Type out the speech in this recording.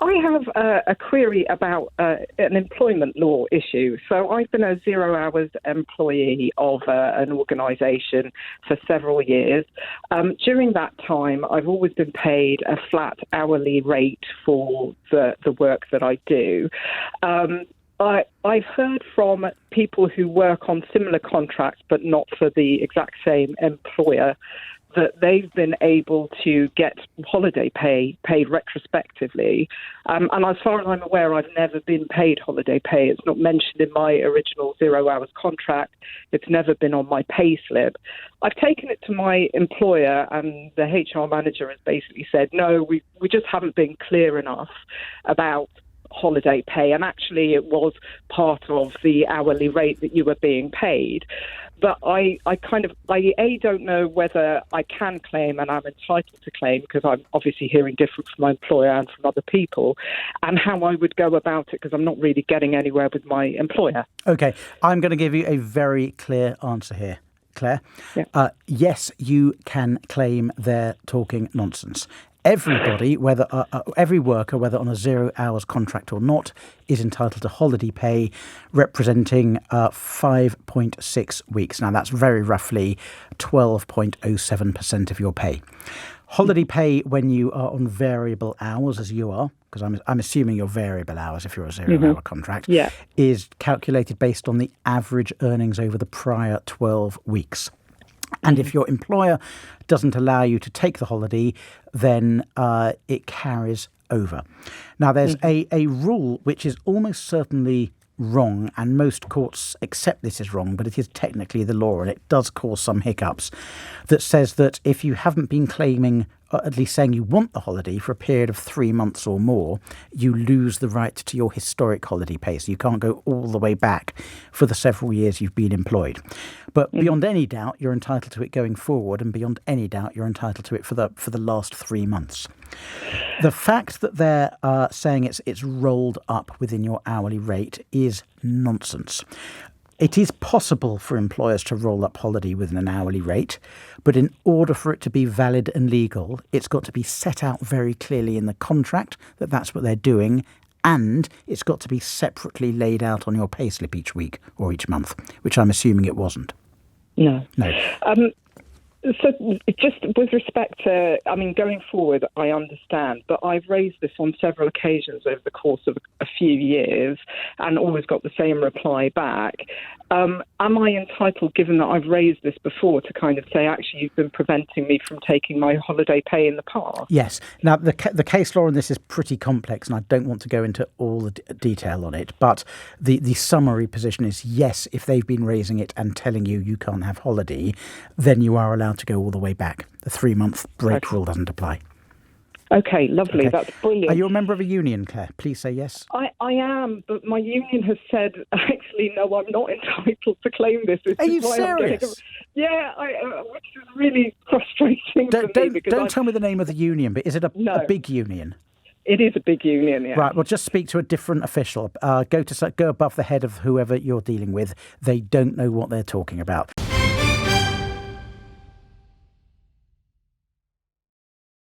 I have a query about an employment law issue. So I've been a 0 hours employee of an organisation for several years. During that time, I've always been paid a flat hourly rate for the work that I do. I've heard from people who work on similar contracts but not for the exact same employer that they've been able to get holiday pay paid retrospectively. And as far as I'm aware, I've never been paid holiday pay. It's not mentioned in my original 0 hours contract. It's never been on my pay slip. I've taken it to my employer, and the HR manager has basically said, no, we just haven't been clear enough about holiday pay, and actually it was part of the hourly rate that you were being paid. But I don't know whether I can claim and I'm entitled to claim, because I'm obviously hearing different from my employer and from other people, and how I would go about it, because I'm not really getting anywhere with my employer. Okay, I'm going to give you a very clear answer here, Claire. Yeah. Yes, you can claim they're talking nonsense. Everybody, every worker, whether on a 0 hours contract or not, is entitled to holiday pay representing 5.6 weeks. Now, that's very roughly 12.07% of your pay. Holiday pay when you are on variable hours, as you are, because I'm assuming you're variable hours if you're a 0 hour contract, is calculated based on the average earnings over the prior 12 weeks. And if your employer doesn't allow you to take the holiday, then it carries over. Now, there's a rule which is almost certainly wrong, and most courts accept this is wrong, but it is technically the law, and it does cause some hiccups, that says that if you haven't been claiming, or at least saying you want the holiday for a period of 3 months or more, you lose the right to your historic holiday pay. So you can't go all the way back for the several years you've been employed. But beyond any doubt, you're entitled to it going forward, and beyond any doubt, you're entitled to it for the last 3 months. The fact that they're saying it's rolled up within your hourly rate is nonsense. It is possible for employers to roll up holiday within an hourly rate, but in order for it to be valid and legal, it's got to be set out very clearly in the contract that that's what they're doing, and it's got to be separately laid out on your payslip each week or each month, which I'm assuming it wasn't. No. No. So just with respect to, going forward, I understand, but I've raised this on several occasions over the course of a few years and always got the same reply back. Am I entitled, given that I've raised this before, to kind of say, actually, you've been preventing me from taking my holiday pay in the past? Yes. Now, the case law on this is pretty complex, and I don't want to go into all the detail on it, but the summary position is, yes, if they've been raising it and telling you can't have holiday, then you are allowed to go all the way back. The 3-month break rule doesn't apply. Okay, lovely. Okay. That's brilliant. Are you a member of a union, Claire? Please say yes. I am, but my union has said, actually, no, I'm not entitled to claim this. Are you serious? Yeah, which is really frustrating for me. Don't tell me the name of the union, but is it a big union? It is a big union, yeah. Right, well, just speak to a different official. Go above the head of whoever you're dealing with. They don't know what they're talking about.